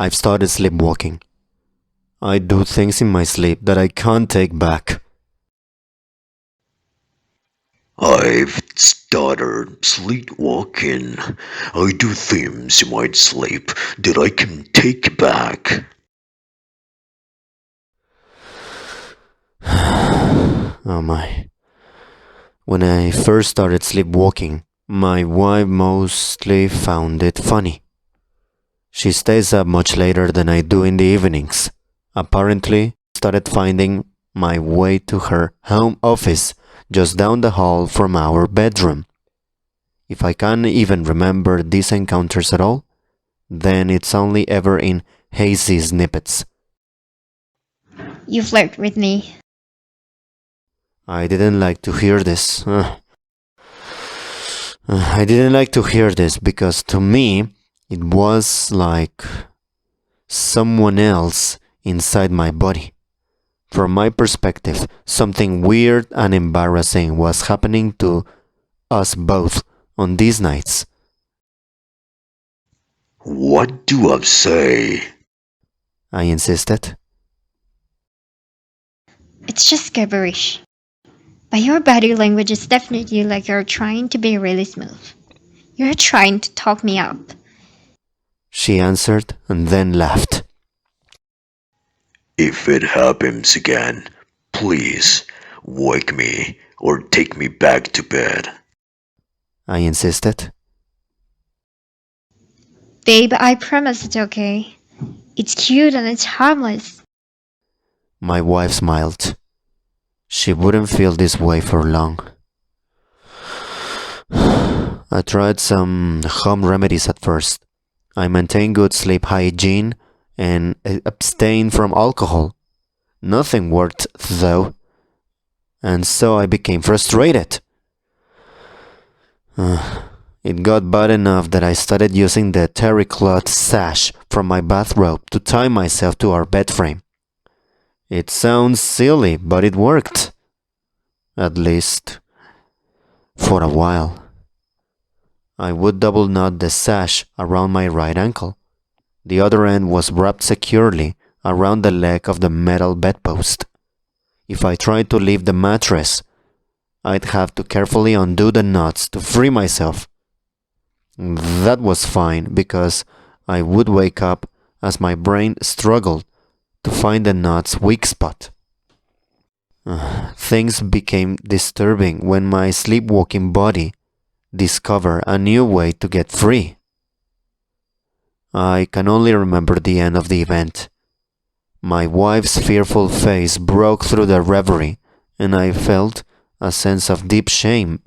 I've started sleepwalking. I do things in my sleep that I can't take back. I've started sleepwalking. I do things in my sleep that I can take back. Oh my. When I first started sleepwalking, my wife mostly found it funny. She stays up much later than I do in the evenings. Apparently, started finding my way to her home office just down the hall from our bedroom. If I can't even remember these encounters at all, then it's only ever in hazy snippets. You flirt with me. I didn't like to hear this. I didn't like to hear this because to me, it was like someone else inside my body. From my perspective, something weird and embarrassing was happening to us both on these nights. What do I say? I insisted. It's just gibberish. But your body language is definitely like you're trying to be really smooth. You're trying to talk me up. She answered and then laughed. If it happens again, please wake me or take me back to bed. I insisted. Babe, I promise it's okay. It's cute and it's harmless. My wife smiled. She wouldn't feel this way for long. I tried some home remedies at first. I maintained good sleep hygiene and abstained from alcohol. Nothing worked, though, and so I became frustrated. It got bad enough that I started using the terry cloth sash from my bathrobe to tie myself to our bed frame. It sounds silly, but it worked. At least, for a while. I would double knot the sash around my right ankle. The other end was wrapped securely around the leg of the metal bedpost. If I tried to leave the mattress, I'd have to carefully undo the knots to free myself. That was fine because I would wake up as my brain struggled to find the knot's weak spot. Things became disturbing when my sleepwalking body discovered a new way to get free. I can only remember the end of the event. My wife's fearful face broke through the reverie, and I felt a sense of deep shame.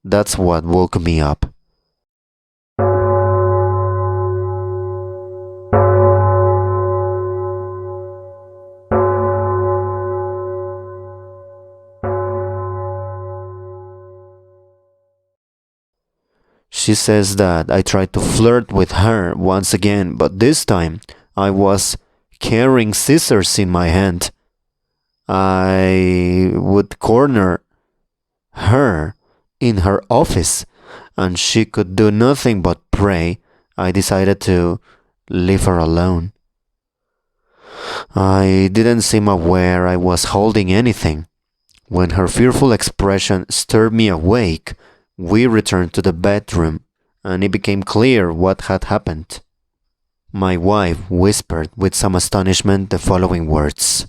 That's what woke me up. She says that I tried to flirt with her once again, but this time I was carrying scissors in my hand. I would corner her in her office, and she could do nothing but pray. I decided to leave her alone. I didn't seem aware I was holding anything. When her fearful expression stirred me awake, we returned to the bedroom, and it became clear what had happened. My wife whispered with some astonishment the following words.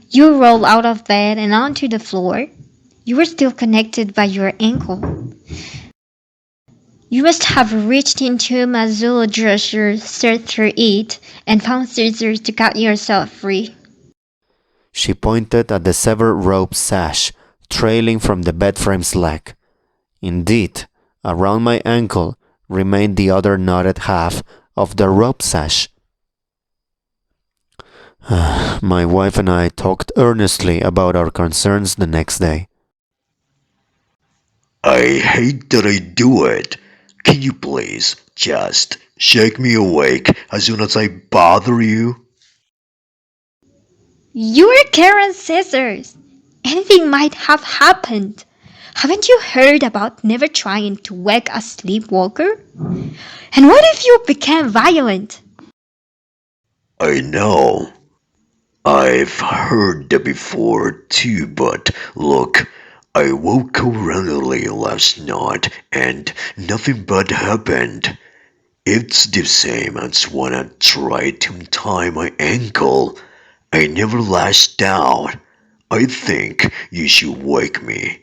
You rolled out of bed and onto the floor. You were still connected by your ankle. You must have reached into my Zulu dresser, searched through it, and found scissors to cut yourself free. She pointed at the severed rope sash trailing from the bed frame's leg. Indeed, around my ankle remained the other knotted half of the rope sash. My wife and I talked earnestly about our concerns the next day. I hate that I do it. Can you please just shake me awake as soon as I bother you? You were carrying scissors. Anything might have happened. Haven't you heard about never trying to wake a sleepwalker? And what if you became violent? I know. I've heard that before too, but look, I woke up randomly last night and nothing bad happened. It's the same as when I tried to untie my ankle. I never lashed out. I think you should wake me.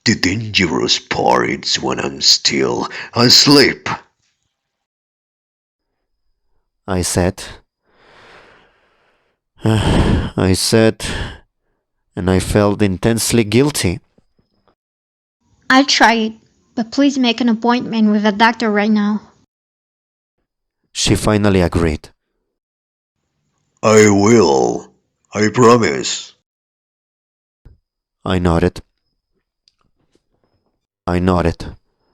The dangerous part is when I'm still asleep. I said. I said, and I felt intensely guilty. I'll try it, but please make an appointment with a doctor right now. She finally agreed. I will. I promise. I nodded.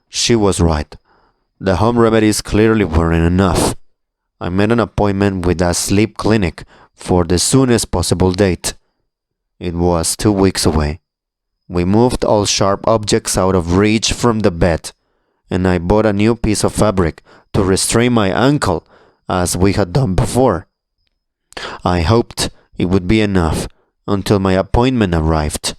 She was right. The home remedies clearly weren't enough. I made an appointment with a sleep clinic for the soonest possible date. It was 2 weeks away. We moved all sharp objects out of reach from the bed, and I bought a new piece of fabric to restrain my ankle as we had done before. I hoped it would be enough until my appointment arrived.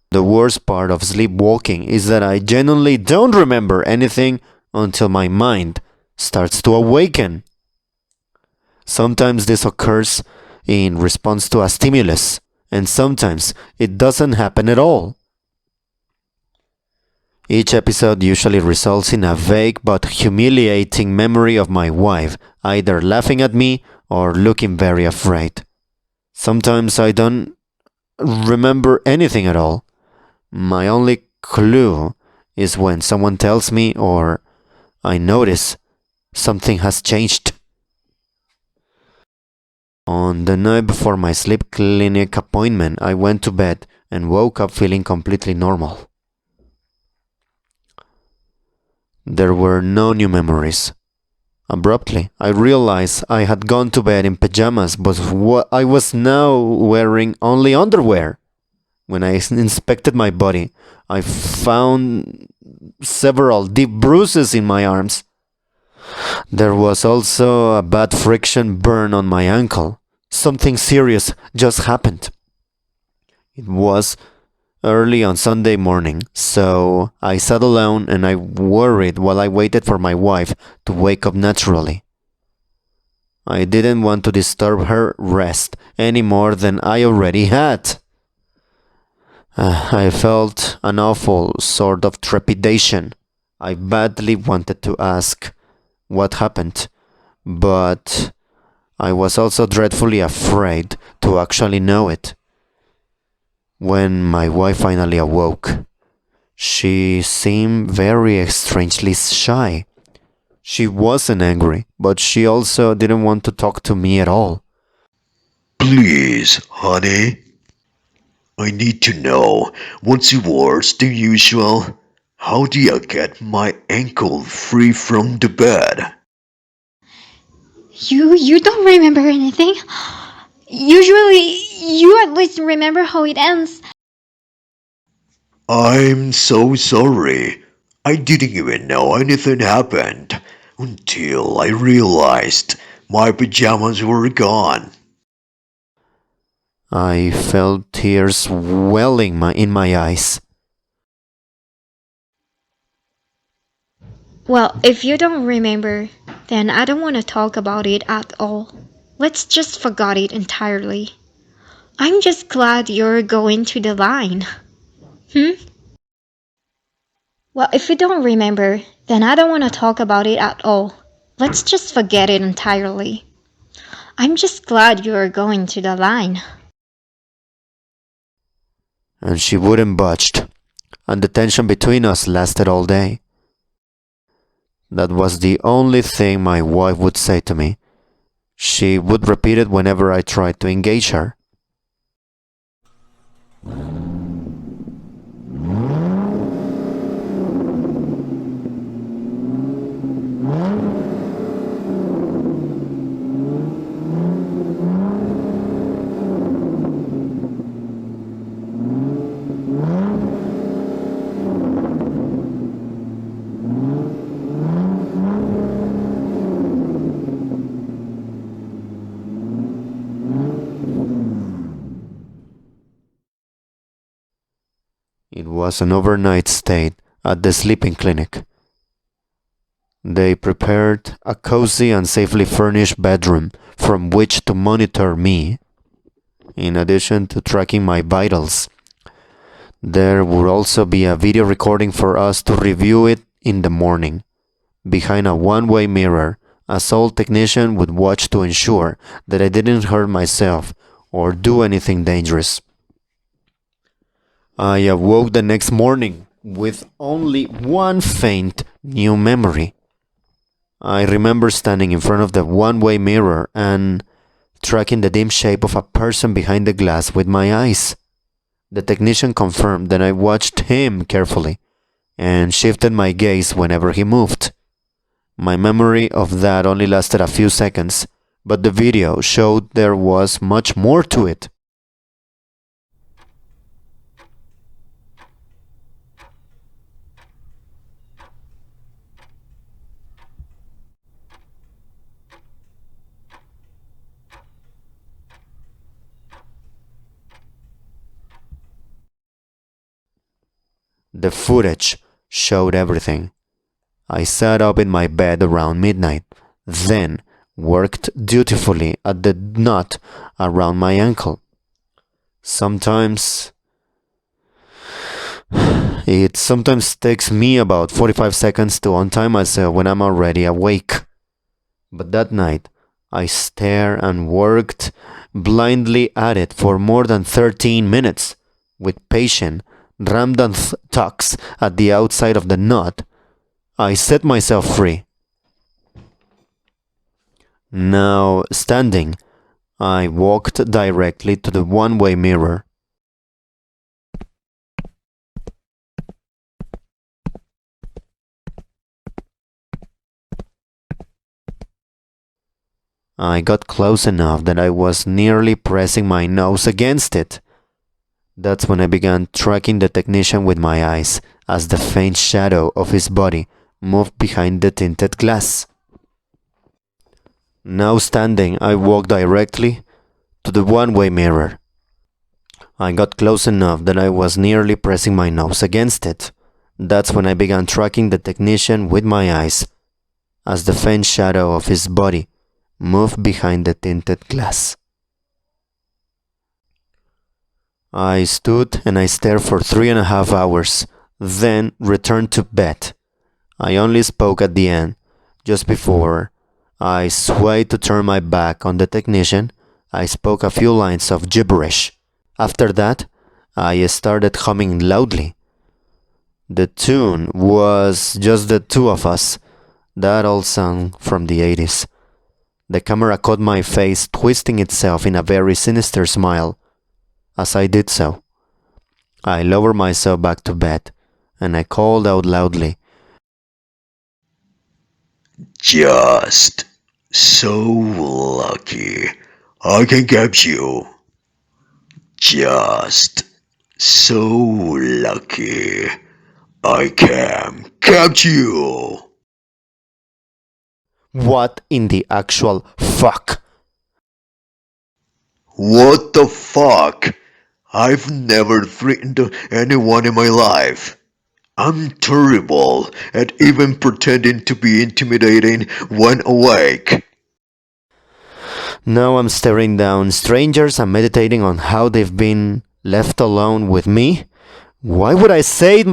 The worst part of sleepwalking is that I genuinely don't remember anything until my mind starts to awaken. Sometimes this occurs in response to a stimulus, and sometimes it doesn't happen at all. Each episode usually results in a vague but humiliating memory of my wife either laughing at me or looking very afraid. Sometimes I don't remember anything at all. My only clue is when someone tells me or I notice something has changed. On the night before my sleep clinic appointment, I went to bed and woke up feeling completely normal. There were no new memories. Abruptly, I realized I had gone to bed in pajamas, but I was now wearing only underwear. When I inspected my body, I found several deep bruises in my arms. There was also a bad friction burn on my ankle. Something serious just happened. It was early on Sunday morning, so I sat alone and I worried while I waited for my wife to wake up naturally. I didn't want to disturb her rest any more than I already had. I felt an awful sort of trepidation. I badly wanted to ask what happened, but I was also dreadfully afraid to actually know it. When my wife finally awoke, she seemed very strangely shy. She wasn't angry, but she also didn't want to talk to me at all. Please, honey. I need to know what's worse than usual. How do I get my ankle free from the bed? You don't remember anything? Usually, you at least remember how it ends. I'm so sorry. I didn't even know anything happened until I realized my pajamas were gone. I felt tears welling in my eyes. Well, if you don't remember, then I don't want to talk about it at all. Let's just forget it entirely. I'm just glad you're going to the line. Well, if you don't remember, then I don't want to talk about it at all. Let's just forget it entirely. I'm just glad you're going to the line. And she wouldn't budge, and the tension between us lasted all day. That was the only thing my wife would say to me. She would repeat it whenever I tried to engage her. It was an overnight stay at the sleeping clinic. They prepared a cozy and safely furnished bedroom from which to monitor me, in addition to tracking my vitals. There would also be a video recording for us to review it in the morning, behind a one-way mirror. A sole technician would watch to ensure that I didn't hurt myself or do anything dangerous. I awoke the next morning with only one faint new memory. I remember standing in front of the one-way mirror and tracking the dim shape of a person behind the glass with my eyes. The technician confirmed that I watched him carefully and shifted my gaze whenever he moved. My memory of that only lasted a few seconds, but the video showed there was much more to it. The footage showed everything. I sat up in my bed around midnight, then worked dutifully at the knot around my ankle. It sometimes takes me about 45 seconds to untie myself when I'm already awake. But that night, I stared and worked blindly at it for more than 13 minutes, with patient, random tucks at the outside of the knot. I set myself free. Now, standing, I walked directly to the one-way mirror. I got close enough that I was nearly pressing my nose against it. That's when I began tracking the technician with my eyes as the faint shadow of his body moved behind the tinted glass. Now standing, I walked directly to the one-way mirror. I got close enough that I was nearly pressing my nose against it. That's when I began tracking the technician with my eyes as the faint shadow of his body moved behind the tinted glass. I stood and I stared for 3.5 hours, then returned to bed. I only spoke at the end, just before I swayed to turn my back on the technician. I spoke a few lines of gibberish. After that, I started humming loudly. The tune was just the two of us, that old song from the 80s. The camera caught my face twisting itself in a very sinister smile. As I did so, I lowered myself back to bed, and I called out loudly, Just so lucky I can catch you. Just so lucky I can catch you. "What in the actual fuck?" What the fuck? I've never threatened anyone in my life. I'm terrible at even pretending to be intimidating when awake. Now I'm staring down strangers and meditating on how they've been left alone with me. Why would I say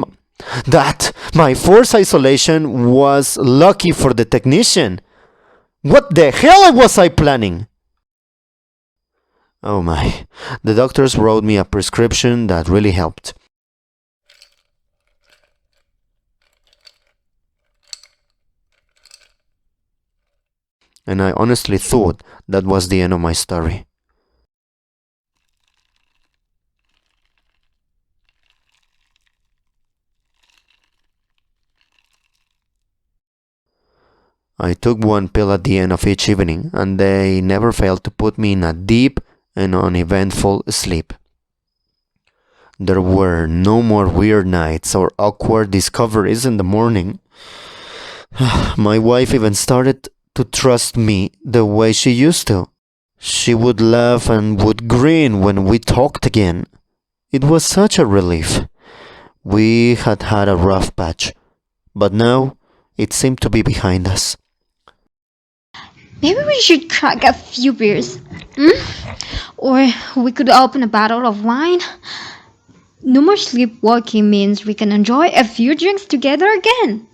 that my forced isolation was lucky for the technician? What the hell was I planning? Oh my, the doctors wrote me a prescription that really helped. And I honestly thought that was the end of my story. I took one pill at the end of each evening, and they never failed to put me in a deep and uneventful sleep. There were no more weird nights or awkward discoveries in the morning. My wife even started to trust me the way she used to. She would laugh and would grin when we talked again. It was such a relief. We had had a rough patch, but now it seemed to be behind us. Maybe we should crack a few beers. Or we could open a bottle of wine. No more sleepwalking means we can enjoy a few drinks together again.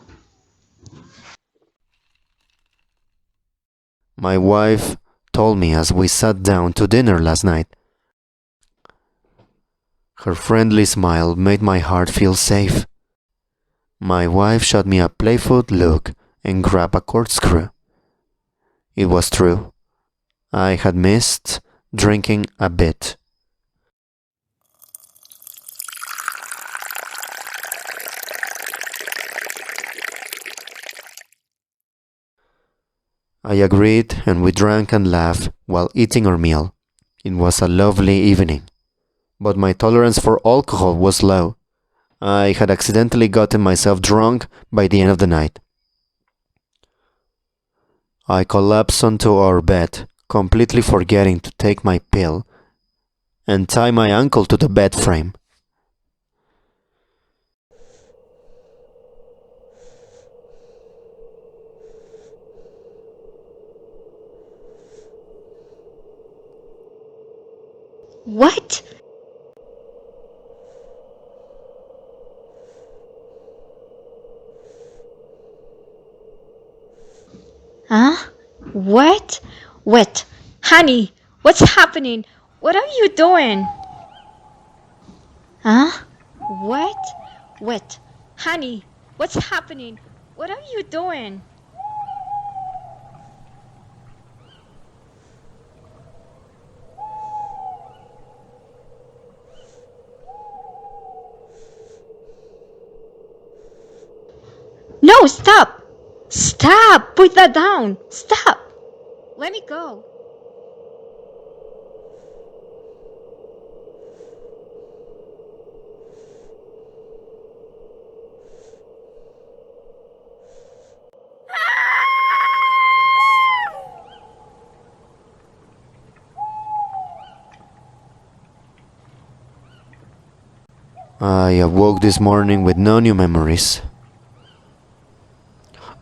My wife told me as we sat down to dinner last night. Her friendly smile made my heart feel safe. My wife shot me a playful look and grabbed a corkscrew. It was true. I had missed drinking a bit. I agreed and we drank and laughed while eating our meal. It was a lovely evening, but my tolerance for alcohol was low. I had accidentally gotten myself drunk by the end of the night. I collapsed onto our bed, completely forgetting to take my pill and tie my ankle to the bed frame. What? Huh? What? Wait, honey, what's happening? What are you doing? Huh? What? Wait, honey, what's happening? What are you doing? No, stop! Stop! Put that down! Stop! Let me go. I awoke this morning with no new memories.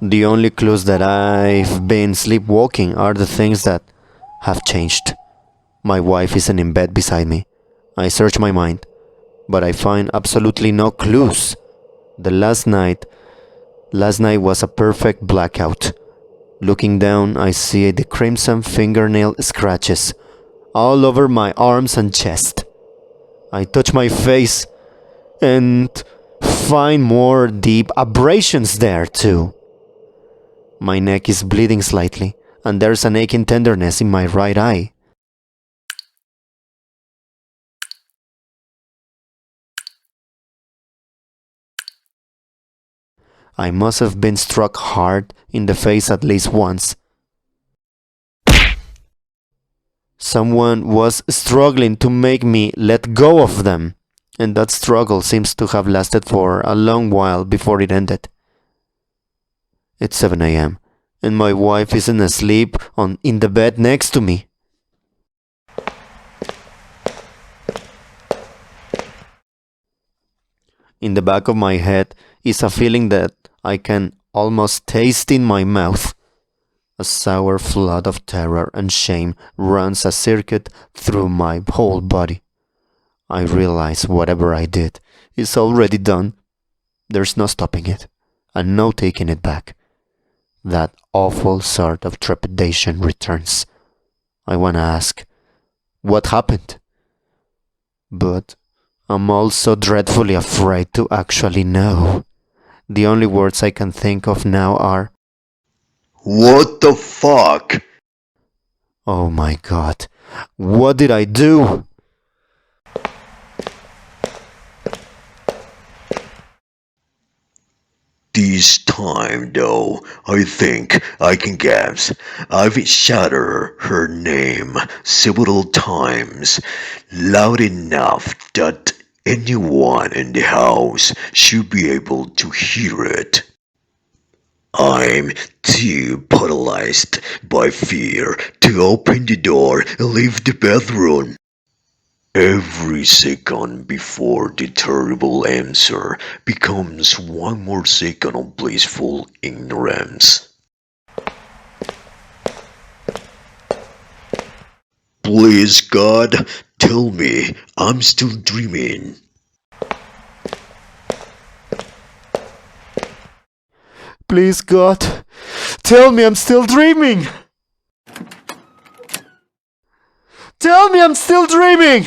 The only clues that I've been sleepwalking are the things that have changed. My wife isn't in bed beside me. I search my mind, but I find absolutely no clues. The last night was a perfect blackout. Looking down, I see the crimson fingernail scratches all over my arms and chest. I touch my face and find more deep abrasions there too. My neck is bleeding slightly, and there's an aching tenderness in my right eye. I must have been struck hard in the face at least once. Someone was struggling to make me let go of them, and that struggle seems to have lasted for a long while before it ended. It's 7 a.m., and my wife isn't asleep in the bed next to me. In the back of my head is a feeling that I can almost taste in my mouth. A sour flood of terror and shame runs a circuit through my whole body. I realize whatever I did is already done. There's no stopping it, and no taking it back. That awful sort of trepidation returns. I want to ask, what happened? But I'm also dreadfully afraid to actually know. The only words I can think of now are, What the fuck? oh my god, what did I do? This time, though, I think I can guess. I've shouted her name several times, loud enough that anyone in the house should be able to hear it. I'm too paralyzed by fear to open the door and leave the bedroom. Every second before the terrible answer becomes one more second of blissful ignorance. Please, God, tell me I'm still dreaming. Please, God, tell me I'm still dreaming! Tell me I'm still dreaming!